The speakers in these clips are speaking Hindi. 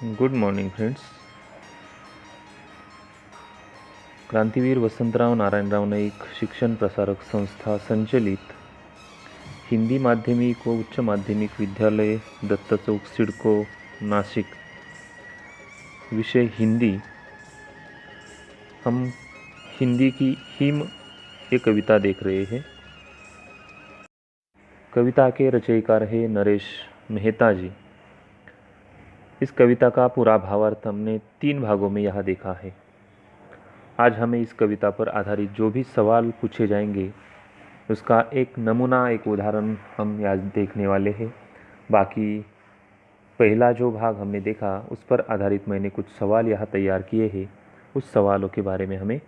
Good morning friends. Krantiveer Vasantrao Narayanrao Naik Shikshan Prasarak संस्था संचलित हिंदी माध्यमिक व उच्च माध्यमिक विद्यालय दत्त चौक सिडको नासिक, विषय हिंदी। हम हिंदी की हिम ये कविता देख रहे हैं। कविता के रचयिता है नरेश मेहता जी। इस कविता का पूरा भावार्थ हमने 3 भागों में यहाँ देखा है। आज हमें इस कविता पर आधारित जो भी सवाल पूछे जाएंगे उसका एक नमूना, एक उदाहरण हम आज देखने वाले हैं। बाकी पहला जो भाग हमने देखा उस पर आधारित मैंने कुछ सवाल यहाँ तैयार किए हैं। उस सवालों के बारे में हमें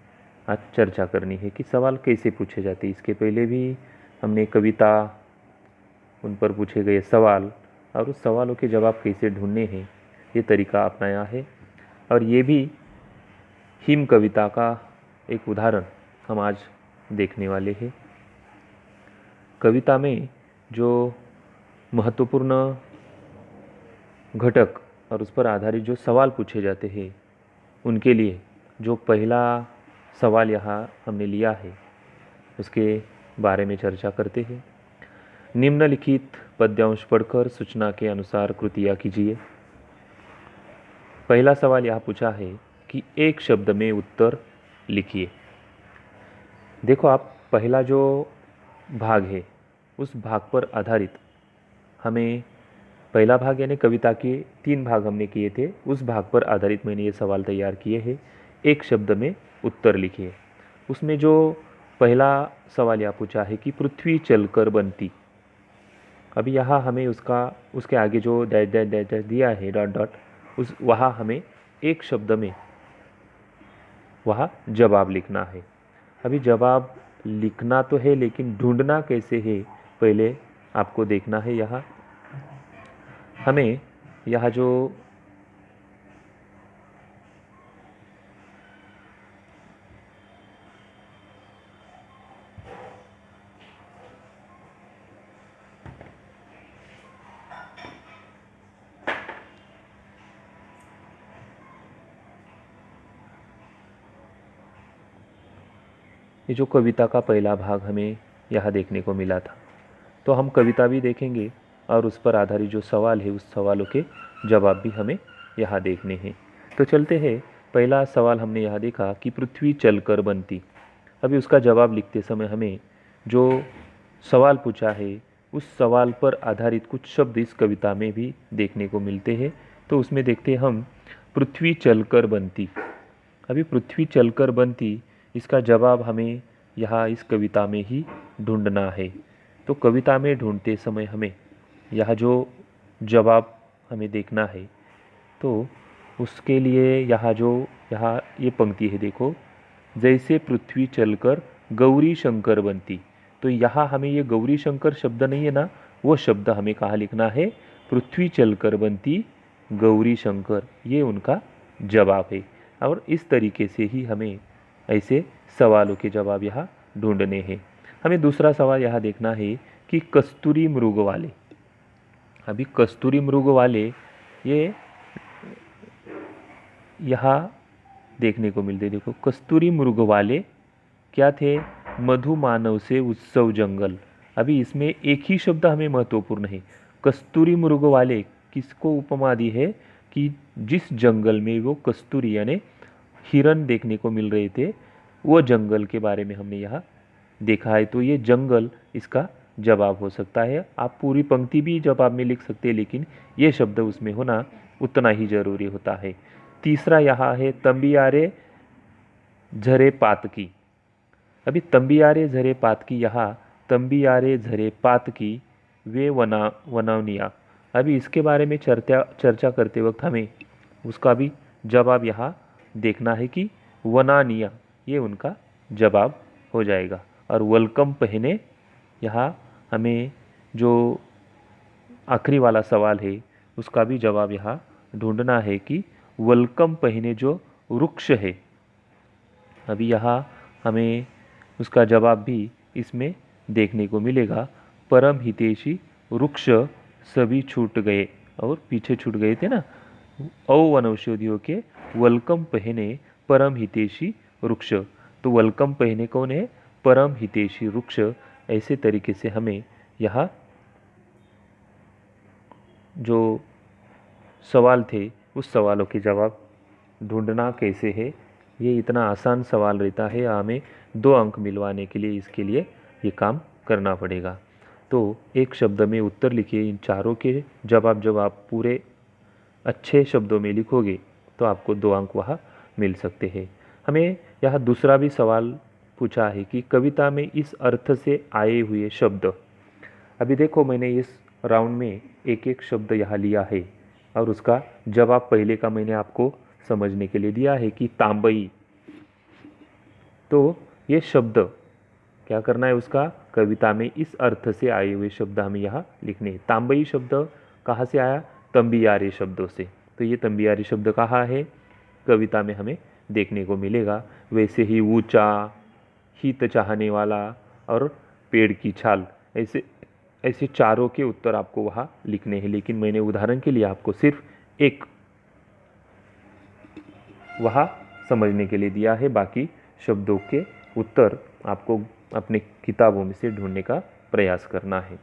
आज चर्चा करनी है कि सवाल कैसे पूछे जाते हैं। इसके पहले भी हमने कविता, उन पर पूछे गए सवाल और उस सवालों के जवाब कैसे ढूंढने हैं ये तरीका अपनाया है। और ये भी हिम कविता का एक उदाहरण हम आज देखने वाले हैं। कविता में जो महत्वपूर्ण घटक और उस पर आधारित जो सवाल पूछे जाते हैं उनके लिए जो पहला सवाल यहाँ हमने लिया है उसके बारे में चर्चा करते हैं। निम्नलिखित पद्यांश पढ़कर सूचना के अनुसार कृतियाँ कीजिए। पहला सवाल यहाँ पूछा है कि एक शब्द में उत्तर लिखिए। देखो, आप पहला जो भाग है उस भाग पर आधारित हमें पहला भाग यानी कविता के 3 भाग हमने किए थे, उस भाग पर आधारित मैंने ये सवाल तैयार किए हैं। एक शब्द में उत्तर लिखिए। उसमें जो पहला सवाल यहाँ पूछा है कि पृथ्वी चलकर बनती। अभी यहाँ हमें उसके आगे जो डैश डैश डैश डैश दिया है, डॉट डॉट, उस वहाँ हमें एक शब्द में वहाँ जवाब लिखना है। अभी जवाब लिखना तो है लेकिन ढूंढना कैसे है पहले आपको देखना है। यहाँ हमें यहाँ जो ये जो कविता का पहला भाग हमें यहाँ देखने को मिला था, तो हम कविता भी देखेंगे और उस पर आधारित जो सवाल है उस सवालों के जवाब भी हमें यहाँ देखने हैं। तो चलते हैं। पहला सवाल हमने यहाँ देखा कि पृथ्वी चलकर बनती। अभी उसका जवाब लिखते समय हमें जो सवाल पूछा है उस सवाल पर आधारित कुछ शब्द इस कविता में भी देखने को मिलते हैं। तो उसमें देखते हैं हम, पृथ्वी चलकर बनती। अभी पृथ्वी चलकर बनती, इसका जवाब हमें यहाँ इस कविता में ही ढूंढना है। तो कविता में ढूंढते समय हमें यह जो जवाब हमें देखना है, तो उसके लिए यहाँ ये पंक्ति है, देखो, जैसे पृथ्वी चलकर गौरी शंकर बनती। तो यहाँ हमें ये गौरी शंकर शब्द नहीं है ना, वो शब्द हमें कहाँ लिखना है, पृथ्वी चलकर बनती गौरी शंकर, ये उनका जवाब है। और इस तरीके से ही हमें ऐसे सवालों के जवाब यहाँ ढूंढने हैं। हमें दूसरा सवाल यहाँ देखना है कि कस्तूरी मृग वाले। अभी कस्तूरी मृग वाले ये यहाँ देखने को मिलते। देखो, कस्तूरी मृग वाले क्या थे, मधु मानव से उत्सव जंगल। अभी इसमें एक ही शब्द हमें महत्वपूर्ण है। कस्तूरी मृग वाले किसको उपमा दी है कि जिस जंगल में वो कस्तूरी यानी हिरन देखने को मिल रहे थे, वो जंगल के बारे में हमने यहाँ देखा है। तो ये जंगल इसका जवाब हो सकता है। आप पूरी पंक्ति भी जवाब में लिख सकते हैं, लेकिन ये शब्द उसमें होना उतना ही जरूरी होता है। तीसरा यहाँ है तंबियारे झरे पातकी। अभी तंबियारे झरे पातकी, यहाँ तंबियारे झरे पातकी वे वनावनिया। अभी इसके बारे में चर्चा करते वक्त हमें उसका भी जवाब यहाँ देखना है कि वनानिया, ये उनका जवाब हो जाएगा। और वेलकम पहने, यहाँ हमें जो आखिरी वाला सवाल है उसका भी जवाब यहाँ ढूंढना है कि वेलकम पहने जो वृक्ष है। अभी यहाँ हमें उसका जवाब भी इसमें देखने को मिलेगा। परम हितैषी वृक्ष सभी छूट गए, और पीछे छूट गए थे ना, अवनौषधियों के वल्कम पहने परम हितेशी वृक्ष। तो वल्कम पहने कौन है? परम हितेशी वृक्ष। ऐसे तरीके से हमें यहाँ जो सवाल थे उस सवालों के जवाब ढूंढना कैसे है, ये इतना आसान सवाल रहता है। हमें 2 अंक मिलवाने के लिए इसके लिए ये काम करना पड़ेगा। तो एक शब्द में उत्तर लिखिए। इन चारों के जवाब जब आप पूरे अच्छे शब्दों में लिखोगे तो आपको 2 अंक वहाँ मिल सकते हैं। हमें यहाँ दूसरा भी सवाल पूछा है कि कविता में इस अर्थ से आए हुए शब्द। अभी देखो, मैंने इस राउंड में एक एक शब्द यहाँ लिया है और उसका जवाब पहले का मैंने आपको समझने के लिए दिया है कि तांबई। तो ये शब्द क्या करना है, उसका कविता में इस अर्थ से आए हुए शब्द हमें यहाँ लिखने हैं। तांबई शब्द कहाँ से आया? तंबियारे शब्दों से। तो ये तंबियारे शब्द कहाँ है? कविता में हमें देखने को मिलेगा। वैसे ही ऊंचा, हित चाहने वाला और पेड़ की छाल, ऐसे ऐसे चारों के उत्तर आपको वहाँ लिखने हैं। लेकिन मैंने उदाहरण के लिए आपको सिर्फ एक वहाँ समझने के लिए दिया है। बाकी शब्दों के उत्तर आपको अपने किताबों में से ढूंढने का प्रयास करना है।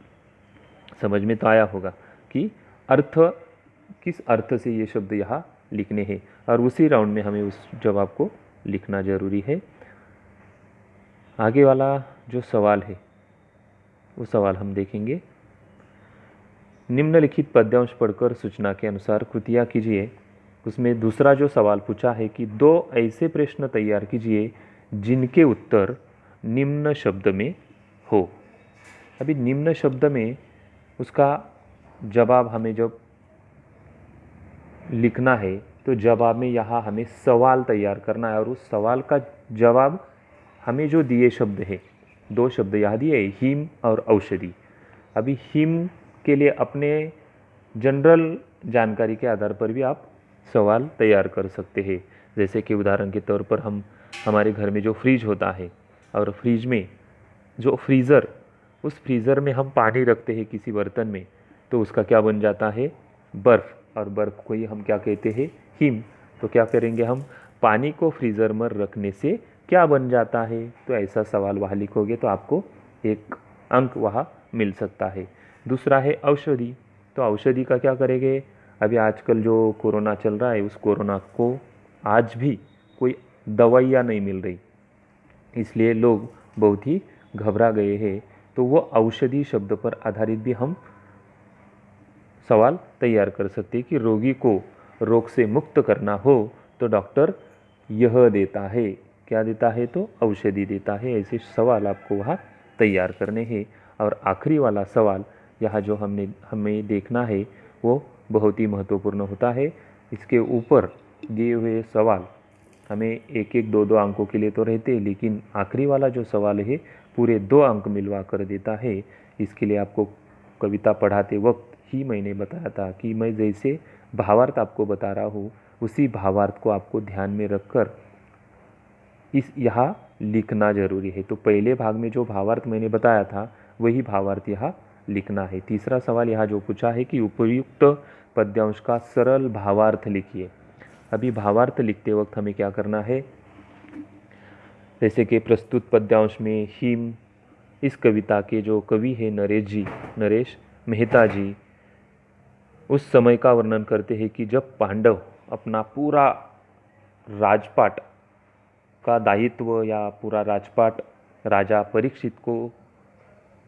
समझ में तो आया होगा कि अर्थ, किस अर्थ से ये शब्द यहाँ लिखने हैं, और उसी राउंड में हमें उस जवाब को लिखना जरूरी है। आगे वाला जो सवाल है वो सवाल हम देखेंगे। निम्नलिखित पद्यांश पढ़कर सूचना के अनुसार कृतियाँ कीजिए। उसमें दूसरा जो सवाल पूछा है कि 2 ऐसे प्रश्न तैयार कीजिए जिनके उत्तर निम्न शब्द में हो। अभी निम्न शब्द में उसका जवाब हमें जब लिखना है तो जवाब में यहाँ हमें सवाल तैयार करना है, और उस सवाल का जवाब हमें जो दिए शब्द है, 2 शब्द यहाँ दिए, हिम और औषधि। अभी हिम के लिए अपने जनरल जानकारी के आधार पर भी आप सवाल तैयार कर सकते हैं। जैसे कि उदाहरण के तौर पर हमारे घर में जो फ्रिज होता है, और फ्रिज में जो फ्रीज़र, उस फ्रीज़र में हम पानी रखते हैं किसी बर्तन में, तो उसका क्या बन जाता है? बर्फ़। और बर्फ़ को ही हम क्या कहते हैं? हिम। तो क्या करेंगे हम? पानी को फ्रीज़र में रखने से क्या बन जाता है? तो ऐसा सवाल वहाँ लिखोगे तो आपको 1 अंक वहाँ मिल सकता है। दूसरा है औषधि। तो औषधि का क्या करेंगे? अभी आजकल जो कोरोना चल रहा है, उस कोरोना को आज भी कोई दवाइयाँ नहीं मिल रही, इसलिए लोग बहुत ही घबरा गए हैं। तो वो औषधि शब्द पर आधारित भी हम सवाल तैयार कर सकते हैं कि रोगी को रोग से मुक्त करना हो तो डॉक्टर यह देता है। क्या देता है? तो औषधि देता है। ऐसे सवाल आपको वहाँ तैयार करने हैं। और आखिरी वाला सवाल यहाँ जो हमें देखना है वो बहुत ही महत्वपूर्ण होता है। इसके ऊपर दिए हुए सवाल हमें 1-1, 2-2 अंकों के लिए तो रहते हैं, लेकिन आखिरी वाला जो सवाल है पूरे 2 अंक मिलवा कर देता है। इसके लिए आपको कविता पढ़ाते वक्त ही मैंने बताया था कि मैं जैसे भावार्थ आपको बता रहा हूँ, उसी भावार्थ को आपको ध्यान में रखकर यहाँ लिखना जरूरी है। तो पहले भाग में जो भावार्थ मैंने बताया था वही भावार्थ यहाँ लिखना है। तीसरा सवाल यहाँ जो पूछा है कि उपयुक्त पद्यांश का सरल भावार्थ लिखिए। अभी भावार्थ लिखते वक्त हमें क्या करना है? जैसे कि प्रस्तुत पद्यांश में हिम, इस कविता के जो कवि है नरेश मेहता जी, उस समय का वर्णन करते हैं कि जब पांडव अपना पूरा राजपाट का दायित्व या पूरा राजपाट राजा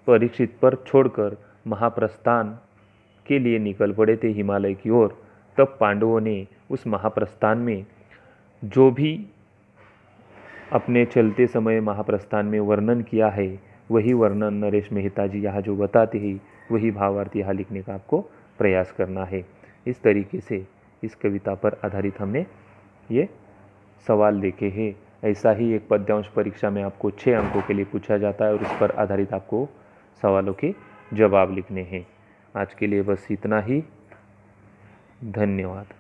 परीक्षित पर छोड़कर महाप्रस्थान के लिए निकल पड़े थे हिमालय की ओर, तब पांडवों ने उस महाप्रस्थान में जो भी अपने चलते समय महाप्रस्थान में वर्णन किया है, वही वर्णन नरेश मेहता जी यहाँ जो बताते हैं, वही भावार्थ यहाँ लिखने का आपको प्रयास करना है। इस तरीके से इस कविता पर आधारित हमने ये सवाल देखे हैं। ऐसा ही एक पद्यांश परीक्षा में आपको 6 अंकों के लिए पूछा जाता है और उस पर आधारित आपको सवालों के जवाब लिखने हैं। आज के लिए बस इतना ही। धन्यवाद।